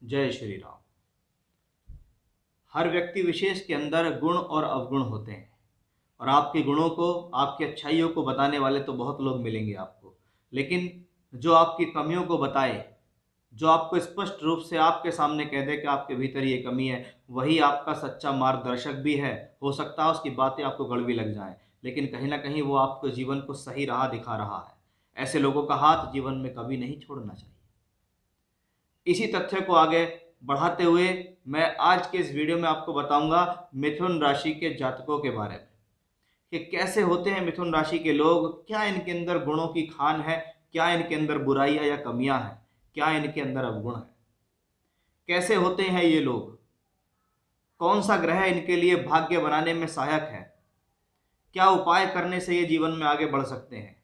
जय श्री राम। हर व्यक्ति विशेष के अंदर गुण और अवगुण होते हैं और आपके गुणों को, आपकी अच्छाइयों को बताने वाले तो बहुत लोग मिलेंगे आपको, लेकिन जो आपकी कमियों को बताए, जो आपको स्पष्ट रूप से आपके सामने कह दे कि आपके भीतर ये कमी है, वही आपका सच्चा मार्गदर्शक भी है। हो सकता है उसकी बातें आपको कड़वी लग जाएं, लेकिन कहीं ना कहीं वो आपको जीवन को सही राह दिखा रहा है। ऐसे लोगों का हाथ जीवन में कभी नहीं छोड़ना चाहिए। इसी तथ्य को आगे बढ़ाते हुए मैं आज के इस वीडियो में आपको बताऊंगा मिथुन राशि के जातकों के बारे में कि कैसे होते हैं मिथुन राशि के लोग, क्या इनके अंदर गुणों की खान है, क्या इनके अंदर बुराइयां या कमियां हैं, क्या इनके अंदर अवगुण है, कैसे होते हैं ये लोग, कौन सा ग्रह इनके लिए भाग्य बनाने में सहायक है, क्या उपाय करने से ये जीवन में आगे बढ़ सकते हैं,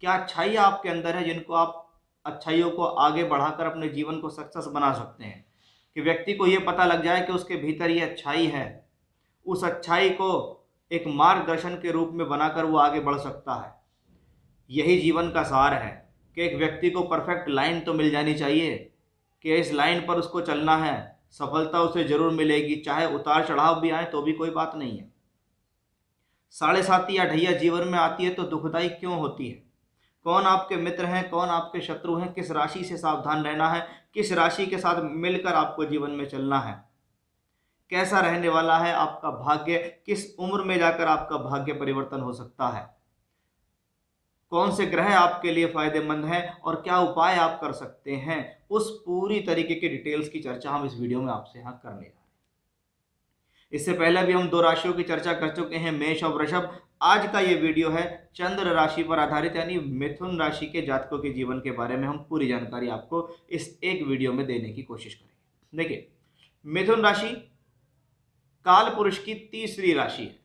क्या अच्छाइयाँ आपके अंदर है जिनको आप अच्छाइयों को आगे बढ़ाकर अपने जीवन को सक्सेस बना सकते हैं। कि व्यक्ति को ये पता लग जाए कि उसके भीतर ये अच्छाई है, उस अच्छाई को एक मार्गदर्शन के रूप में बनाकर वो आगे बढ़ सकता है। यही जीवन का सार है कि एक व्यक्ति को परफेक्ट लाइन तो मिल जानी चाहिए कि इस लाइन पर उसको चलना है, सफलता उसे जरूर मिलेगी, चाहे उतार चढ़ाव भी आए तो भी कोई बात नहीं है। साढ़े साती या ढैया जीवन में आती है तो दुखदाई क्यों होती है? कौन आपके मित्र हैं, कौन आपके शत्रु हैं, किस राशि से सावधान रहना है, किस राशि के साथ मिलकर आपको जीवन में चलना है, कैसा रहने वाला है आपका भाग्य, किस उम्र में जाकर आपका भाग्य परिवर्तन हो सकता है, कौन से ग्रह आपके लिए फायदेमंद हैं और क्या उपाय आप कर सकते हैं, उस पूरी तरीके की डिटेल्स की चर्चा हम इस वीडियो में आपसे यहाँ करने जा रहे हैं। इससे पहले भी हम दो राशियों की चर्चा कर चुके हैं, मेष और वृषभ। आज का ये वीडियो है चंद्र राशि पर आधारित, यानी मिथुन राशि के जातकों के जीवन के बारे में हम पूरी जानकारी आपको इस एक वीडियो में देने की कोशिश करेंगे। देखिए, मिथुन राशि काल पुरुष की तीसरी राशि है।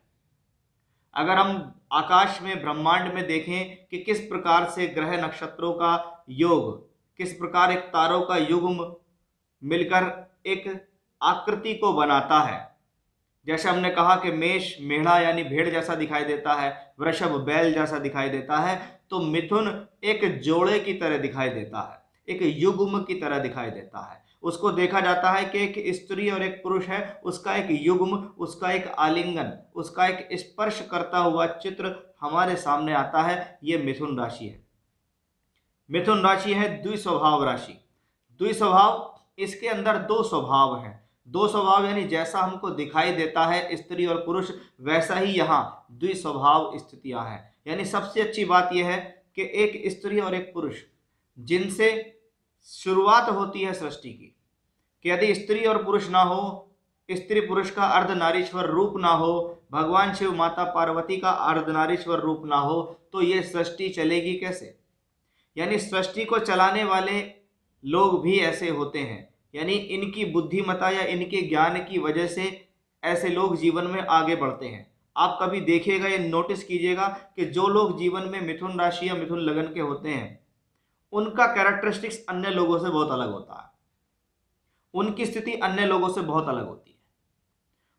अगर हम आकाश में, ब्रह्मांड में देखें कि किस प्रकार से ग्रह नक्षत्रों का योग, किस प्रकार एक तारों का युग्म मिलकर एक आकृति को बनाता है। जैसे हमने कहा कि मेष मेढ़ा यानी भेड़ जैसा दिखाई देता है, वृषभ बैल जैसा दिखाई देता है, तो मिथुन एक जोड़े की तरह दिखाई देता है, एक युग्म की तरह दिखाई देता है। उसको देखा जाता है कि एक स्त्री और एक पुरुष है, उसका एक युग्म, उसका एक आलिंगन, उसका एक स्पर्श करता हुआ चित्र हमारे सामने आता है। ये मिथुन राशि है। मिथुन राशि है द्विस्वभाव राशि। द्विस्वभाव, इसके अंदर दो स्वभाव हैं। दो स्वभाव यानी जैसा हमको दिखाई देता है स्त्री और पुरुष, वैसा ही यहाँ द्विस्वभाव स्थितियां हैं। यानी सबसे अच्छी बात यह है कि एक स्त्री और एक पुरुष जिनसे शुरुआत होती है सृष्टि की, कि यदि स्त्री और पुरुष ना हो, स्त्री पुरुष का अर्धनारीश्वर रूप ना हो, भगवान शिव माता पार्वती का अर्धनारीश्वर रूप ना हो, तो ये सृष्टि चलेगी कैसे? यानी सृष्टि को चलाने वाले लोग भी ऐसे होते हैं, यानी इनकी बुद्धिमता या इनके ज्ञान की वजह से ऐसे लोग जीवन में आगे बढ़ते हैं। आप कभी देखिएगा या नोटिस कीजिएगा कि जो लोग जीवन में मिथुन राशि या मिथुन लगन के होते हैं, उनका कैरेक्टरिस्टिक्स अन्य लोगों से बहुत अलग होता है, उनकी स्थिति अन्य लोगों से बहुत अलग होती है।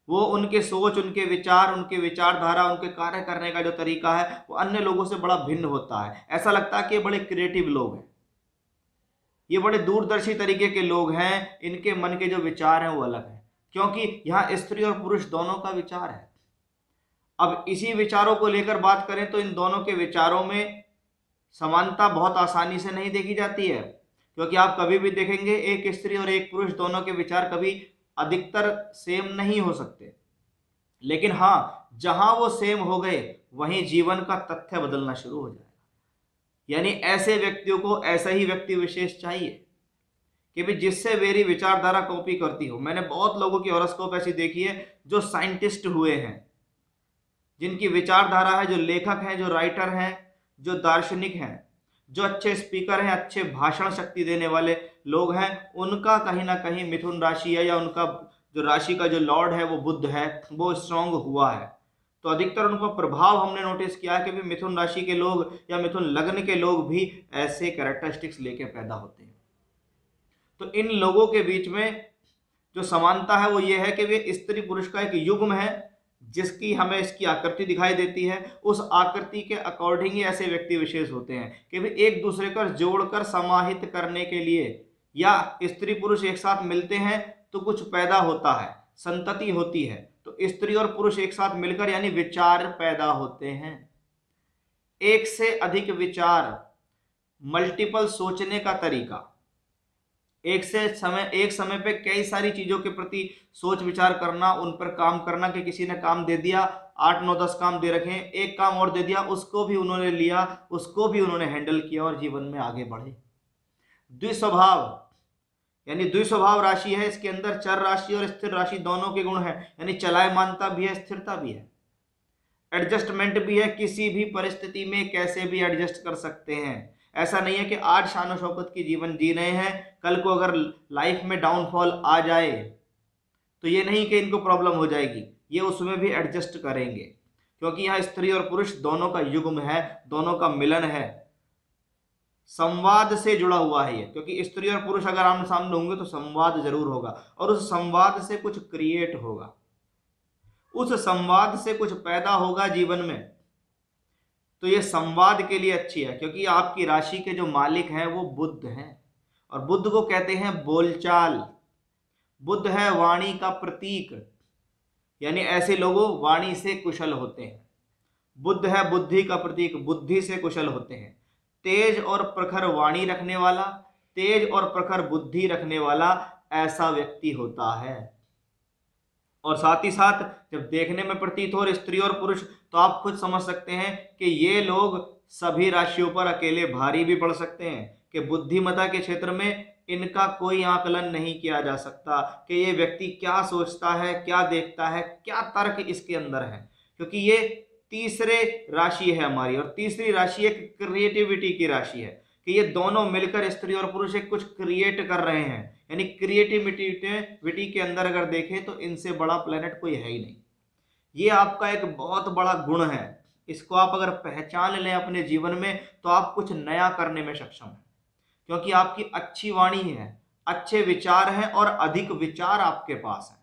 वो उनके सोच, उनके विचार, उनके विचारधारा, उनके कार्य करने का जो तरीका है वो अन्य लोगों से बड़ा भिन्न होता है। ऐसा लगता है कि ये बड़े क्रिएटिव लोग हैं, ये बड़े दूरदर्शी तरीके के लोग हैं, इनके मन के जो विचार हैं वो अलग हैं, क्योंकि यहाँ स्त्री और पुरुष दोनों का विचार है। अब इसी विचारों को लेकर बात करें तो इन दोनों के विचारों में समानता बहुत आसानी से नहीं देखी जाती है, क्योंकि आप कभी भी देखेंगे एक स्त्री और एक पुरुष दोनों के विचार कभी अधिकतर सेम नहीं हो सकते। लेकिन हाँ, जहां वो सेम हो गए वहीं जीवन का तथ्य बदलना शुरू हो जाएगा। यानी ऐसे व्यक्तियों को ऐसा ही व्यक्ति विशेष चाहिए कि भी जिससे मेरी विचारधारा कॉपी करती हो। मैंने बहुत लोगों की हॉरोस्कोप ऐसी देखी है जो साइंटिस्ट हुए हैं, जिनकी विचारधारा है, जो लेखक हैं, जो राइटर हैं, जो दार्शनिक हैं, जो अच्छे स्पीकर हैं, अच्छे भाषण शक्ति देने वाले लोग हैं, उनका कहीं ना कहीं मिथुन राशि है या उनका जो राशि का जो लॉर्ड है वो बुध है, वो स्ट्रांग हुआ है। तो अधिकतर उनका प्रभाव हमने नोटिस किया है कि भी मिथुन राशि के लोग या मिथुन लग्न के लोग भी ऐसे कैरेक्टरिस्टिक्स लेके पैदा होते हैं। तो इन लोगों के बीच में जो समानता है वो ये है कि वे स्त्री पुरुष का एक युग्म है, जिसकी हमें इसकी आकृति दिखाई देती है। उस आकृति के अकॉर्डिंग ही ऐसे व्यक्ति विशेष होते हैं कि वे एक दूसरे को जोड़कर समाहित करने के लिए या स्त्री पुरुष एक साथ मिलते हैं तो कुछ पैदा होता है, संतति होती है। तो स्त्री और पुरुष एक साथ मिलकर यानी विचार पैदा होते हैं। एक से अधिक विचार, मल्टीपल सोचने का तरीका, एक समय पे कई सारी चीजों के प्रति सोच विचार करना, उन पर काम करना कि किसी ने काम दे दिया, 8 9 10 काम दे रखे हैं, एक काम और दे दिया, उसको भी उन्होंने लिया, उसको भी उन्होंने हैंडल किया और जीवन में आगे बढ़े। द्विस्वभाव यानी द्विस्वभाव राशि है, इसके अंदर चर राशि और स्थिर राशि दोनों के गुण हैं, यानी चलायमानता भी है, स्थिरता भी है, एडजस्टमेंट भी है, किसी भी परिस्थिति में कैसे भी एडजस्ट कर सकते हैं। ऐसा नहीं है कि आज शान शौकत की जीवन जी रहे हैं, कल को अगर लाइफ में डाउनफॉल आ जाए तो ये नहीं कि इनको प्रॉब्लम हो जाएगी, ये उसमें भी एडजस्ट करेंगे, क्योंकि यहाँ स्त्री और पुरुष दोनों का युग्म है, दोनों का मिलन है, संवाद से जुड़ा हुआ है ये। क्योंकि स्त्री और पुरुष अगर आमने सामने होंगे तो संवाद जरूर होगा, और उस संवाद से कुछ क्रिएट होगा, उस संवाद से कुछ पैदा होगा जीवन में। तो ये संवाद के लिए अच्छी है, क्योंकि आपकी राशि के जो मालिक हैं वो बुध हैं, और बुध को कहते हैं बोलचाल। बुध है वाणी का प्रतीक, यानी ऐसे लोगों वाणी से कुशल होते हैं। बुध है बुद्धि का प्रतीक, बुद्धि से कुशल होते हैं। तेज और प्रखर वाणी रखने वाला, तेज और प्रखर बुद्धि रखने वाला ऐसा व्यक्ति होता है। और साथ ही साथ जब देखने में प्रतीत हो स्त्री और पुरुष, तो आप खुद समझ सकते हैं कि ये लोग सभी राशियों पर अकेले भारी भी पड़ सकते हैं, कि बुद्धिमत्ता के क्षेत्र में इनका कोई आकलन नहीं किया जा सकता कि ये व्यक्ति क्या सोचता है, क्या देखता है, क्या तर्क इसके अंदर है। क्योंकि ये तीसरे राशि है हमारी, और तीसरी राशि एक क्रिएटिविटी की राशि है, कि ये दोनों मिलकर स्त्री और पुरुष एक कुछ क्रिएट कर रहे हैं। यानी क्रिएटिविटी के अंदर अगर देखें तो इनसे बड़ा प्लेनेट कोई है ही नहीं। ये आपका एक बहुत बड़ा गुण है, इसको आप अगर पहचान लें अपने जीवन में तो आप कुछ नया करने में सक्षम हैं, क्योंकि आपकी अच्छी वाणी है, अच्छे विचार हैं और अधिक विचार आपके पास है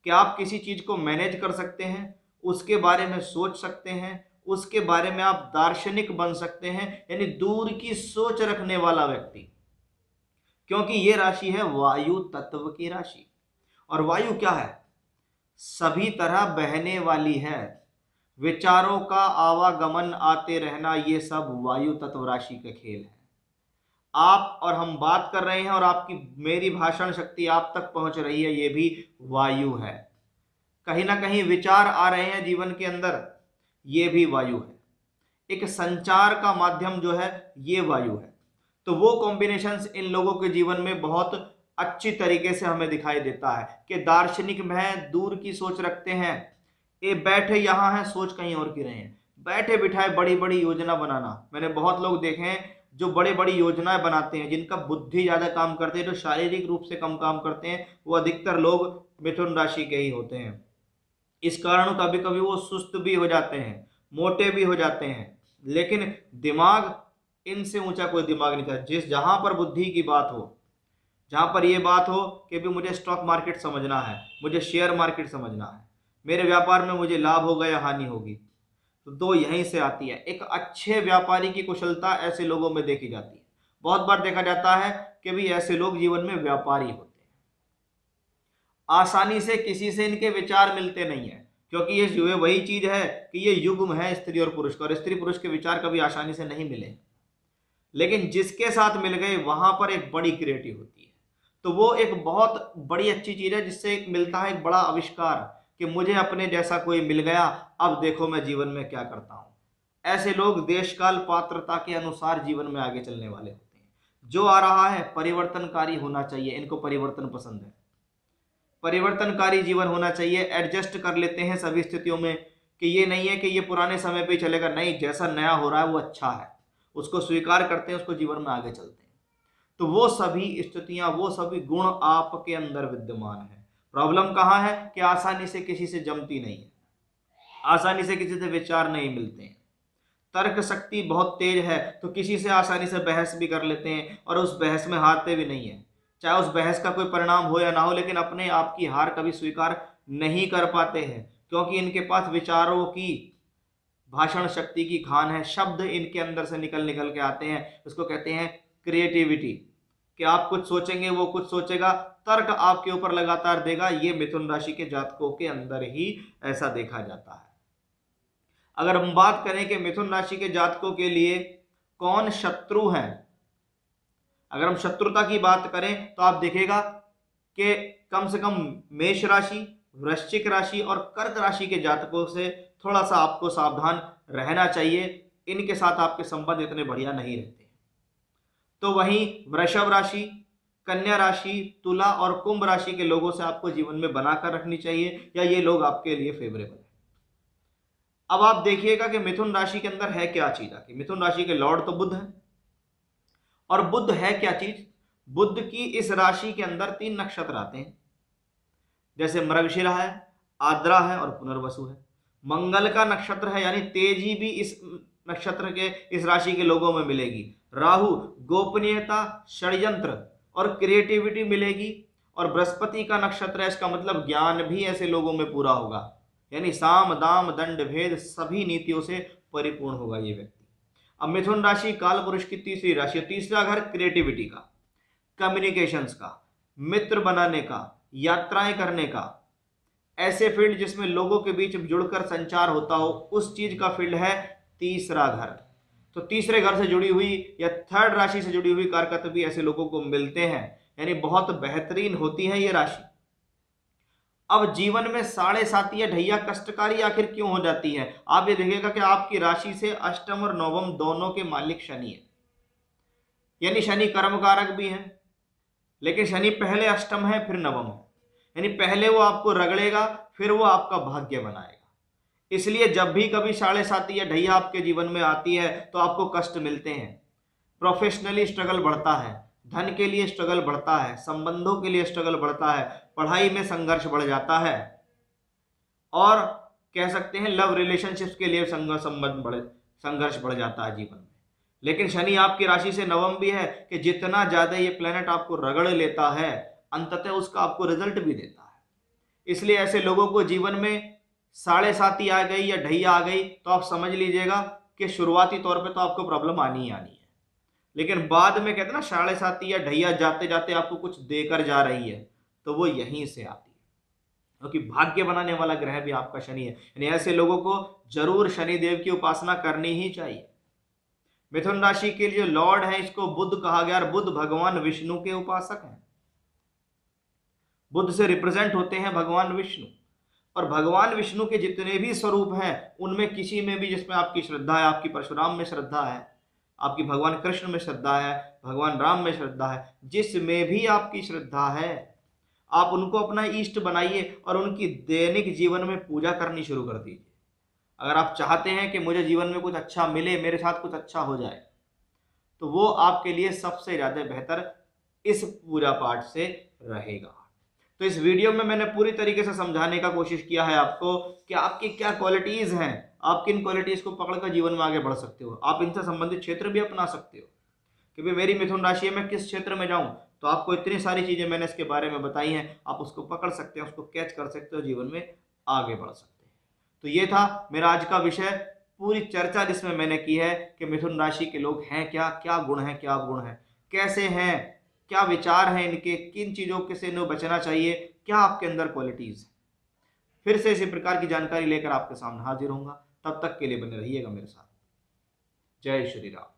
कि आप किसी चीज को मैनेज कर सकते हैं, उसके बारे में सोच सकते हैं, उसके बारे में आप दार्शनिक बन सकते हैं, यानी दूर की सोच रखने वाला व्यक्ति। क्योंकि ये राशि है वायु तत्व की राशि, और वायु क्या है? सभी तरह बहने वाली है, विचारों का आवागमन आते रहना, ये सब वायु तत्व राशि का खेल है। आप और हम बात कर रहे हैं और आपकी मेरी भाषण शक्ति आप तक पहुंच रही है, ये भी वायु है। कहीं ना कहीं विचार आ रहे हैं जीवन के अंदर, ये भी वायु है। एक संचार का माध्यम जो है ये वायु है। तो वो कॉम्बिनेशंस इन लोगों के जीवन में बहुत अच्छी तरीके से हमें दिखाई देता है कि दार्शनिक में दूर की सोच रखते हैं, ये बैठे यहाँ हैं सोच कहीं और की रहे हैं, बैठे बिठाए बड़ी बड़ी योजना बनाना। मैंने बहुत लोग देखे हैं जो बड़ी बड़ी योजनाएं बनाते हैं, जिनका बुद्धि ज्यादा काम करते हैं, जो शारीरिक रूप से कम काम करते हैं, वो अधिकतर लोग मिथुन राशि के ही होते हैं। इस कारण कभी कभी वो सुस्त भी हो जाते हैं, मोटे भी हो जाते हैं, लेकिन दिमाग इनसे ऊंचा कोई दिमाग नहीं था। जहां पर बुद्धि की बात हो, जहां पर ये बात हो कि भी मुझे स्टॉक मार्केट समझना है, मुझे शेयर मार्केट समझना है, मेरे व्यापार में मुझे लाभ होगा या हानि होगी, तो दो यहीं से आती है। एक अच्छे व्यापारी की कुशलता ऐसे लोगों में देखी जाती है। बहुत बार देखा जाता है कि भी ऐसे लोग जीवन में व्यापारी होते हैं, आसानी से किसी से इनके विचार मिलते नहीं है, क्योंकि ये वही चीज है कि ये युग्म है स्त्री और पुरुष का, और स्त्री पुरुष के विचार कभी आसानी से नहीं मिले। लेकिन जिसके साथ मिल गए वहां पर एक बड़ी क्रिएटिव होती है, तो वो एक बहुत बड़ी अच्छी चीज है, जिससे मिलता है एक बड़ा आविष्कार कि मुझे अपने जैसा कोई मिल गया, अब देखो मैं जीवन में क्या करता हूं। ऐसे लोग देश काल पात्रता के अनुसार जीवन में आगे चलने वाले होते हैं। जो आ रहा है परिवर्तनकारी होना चाहिए, इनको परिवर्तन पसंद है, परिवर्तनकारी जीवन होना चाहिए, एडजस्ट कर लेते हैं सभी स्थितियों में, कि ये नहीं है कि ये पुराने समय पे चलेगा, नहीं, जैसा नया हो रहा है वो अच्छा है, उसको स्वीकार करते हैं, उसको जीवन में आगे चलते हैं। तो वो सभी स्थितियां, वो सभी गुण आपके अंदर विद्यमान है। प्रॉब्लम कहाँ है कि आसानी से किसी से जमती नहीं है, आसानी से किसी से विचार नहीं मिलते हैं, तर्क शक्ति बहुत तेज है, तो किसी से आसानी से बहस भी कर लेते हैं और उस बहस में हारते भी नहीं है, चाहे उस बहस का कोई परिणाम हो या ना हो, लेकिन अपने आप की हार कभी स्वीकार नहीं कर पाते हैं, क्योंकि इनके पास विचारों की, भाषण शक्ति की खान है, शब्द इनके अंदर से निकल निकल के आते हैं, उसको कहते हैं क्रिएटिविटी। कि आप कुछ सोचेंगे वो कुछ सोचेगा, तर्क आपके ऊपर लगातार देगा। ये मिथुन राशि के जातकों के अंदर ही ऐसा देखा जाता है। अगर हम बात करें कि मिथुन राशि के जातकों के लिए कौन शत्रु हैं, अगर हम शत्रुता की बात करें तो आप देखेगा कि कम से कम मेष राशि, वृश्चिक राशि और कर्क राशि के जातकों से थोड़ा सा आपको सावधान रहना चाहिए। इनके साथ आपके संबंध इतने बढ़िया नहीं रहते। तो वहीं वृषभ राशि, कन्या राशि, तुला और कुंभ राशि के लोगों से आपको जीवन में बनाकर रखनी चाहिए, या ये लोग आपके लिए फेवरेबल है। अब आप देखिएगा कि मिथुन राशि के अंदर है क्या चीज आके। मिथुन राशि के लॉर्ड तो बुध है, और बुध है क्या चीज, बुध की इस राशि के अंदर 3 नक्षत्र आते हैं, जैसे मृगशिरा है, आद्रा है और पुनर्वसु है। मंगल का नक्षत्र है, यानी तेजी भी इस नक्षत्र के, इस राशि के लोगों में मिलेगी। राहु गोपनीयता, षड्यंत्र और क्रिएटिविटी मिलेगी। और बृहस्पति का नक्षत्र है, इसका मतलब ज्ञान भी ऐसे लोगों में पूरा होगा, यानी साम दाम दंड भेद सभी नीतियों से परिपूर्ण होगा ये व्यक्ति। अब मिथुन राशि काल पुरुष की तीसरी राशि, तीसरा घर क्रिएटिविटी का, कम्युनिकेशंस का, मित्र बनाने का, यात्राएं करने का, ऐसे फील्ड जिसमें लोगों के बीच जुड़कर संचार होता हो, उस चीज का फील्ड है तीसरा घर। तो तीसरे घर से जुड़ी हुई या थर्ड राशि से जुड़ी हुई कारकत्व भी ऐसे लोगों को मिलते हैं, यानी बहुत बेहतरीन होती है ये राशि। अब जीवन में 7.5 या ढैया कष्टकारी आखिर क्यों हो जाती है? आप ये देखिएगा कि आपकी राशि से अष्टम और नवम दोनों के मालिक शनि है, यानी शनि कर्मकारक भी है, लेकिन शनि पहले अष्टम है फिर नवम है, यानी पहले वो आपको रगड़ेगा फिर वो आपका भाग्य बनाएगा। इसलिए जब भी कभी 7.5 या ढैया आपके जीवन में आती है तो आपको कष्ट मिलते हैं। प्रोफेशनली स्ट्रगल बढ़ता है, धन के लिए स्ट्रगल बढ़ता है, संबंधों के लिए स्ट्रगल बढ़ता है, पढ़ाई में संघर्ष बढ़ जाता है, और कह सकते हैं लव रिलेशनशिप्स के लिए संघर्ष बढ़ जाता है जीवन में। लेकिन शनि आपकी राशि से नवम भी है कि जितना ज्यादा ये प्लेनेट आपको रगड़ लेता है, अंततः उसका आपको रिजल्ट भी देता है। इसलिए ऐसे लोगों को जीवन में 7.5 आ गई या ढैया आ गई तो आप समझ लीजिएगा कि शुरुआती तौर पे तो आपको प्रॉब्लम आनी ही आनी है, लेकिन बाद में कहते हैं ना 7.5 या ढैया जाते जाते आपको कुछ देकर जा रही है, तो वो यहीं से आती है, क्योंकि भाग्य बनाने वाला ग्रह भी आपका शनि है। यानी ऐसे लोगों को जरूर शनि देव की उपासना करनी ही चाहिए। मिथुन राशि के लिए लॉर्ड है, इसको बुध कहा गया, और बुध भगवान विष्णु के उपासक हैं। बुध से रिप्रेजेंट होते हैं भगवान विष्णु, और भगवान विष्णु के जितने भी स्वरूप हैं उनमें किसी में भी जिसमें आपकी श्रद्धा है, आपकी परशुराम में श्रद्धा है, आपकी भगवान कृष्ण में श्रद्धा है, भगवान राम में श्रद्धा है, जिसमें भी आपकी श्रद्धा है आप उनको अपना इष्ट बनाइए और उनकी दैनिक जीवन में पूजा करनी शुरू कर दीजिए। अगर आप चाहते हैं कि मुझे जीवन में कुछ अच्छा मिले, मेरे साथ कुछ अच्छा हो जाए, तो वो आपके लिए सबसे ज्यादा बेहतर इस पूजा पाठ से रहेगा। तो इस वीडियो में मैंने पूरी तरीके से समझाने का कोशिश किया है आपको कि आपकी क्या क्वालिटीज हैं, आप किन क्वालिटीज को पकड़कर जीवन में आगे बढ़ सकते हो। आप इनसे संबंधित क्षेत्र भी अपना सकते हो कि भाई मेरी मिथुन राशि है, मैं किस क्षेत्र में जाऊं, तो आपको इतनी सारी चीजें मैंने इसके बारे में बताई हैं, आप उसको पकड़ सकते हैं, उसको कैच कर सकते हो, जीवन में आगे बढ़ सकते हैं। तो ये था मेरा आज का विषय, पूरी चर्चा जिसमें मैंने की है कि मिथुन राशि के लोग हैं क्या, क्या गुण है, क्या अवगुण है, कैसे हैं, क्या विचार हैं इनके, किन चीजों के से इन्हें बचना चाहिए, क्या आपके अंदर क्वालिटीज है। फिर से इसी प्रकार की जानकारी लेकर आपके सामने हाजिर होऊंगा। तब तक के लिए बने रहिएगा मेरे साथ। जय श्री राम।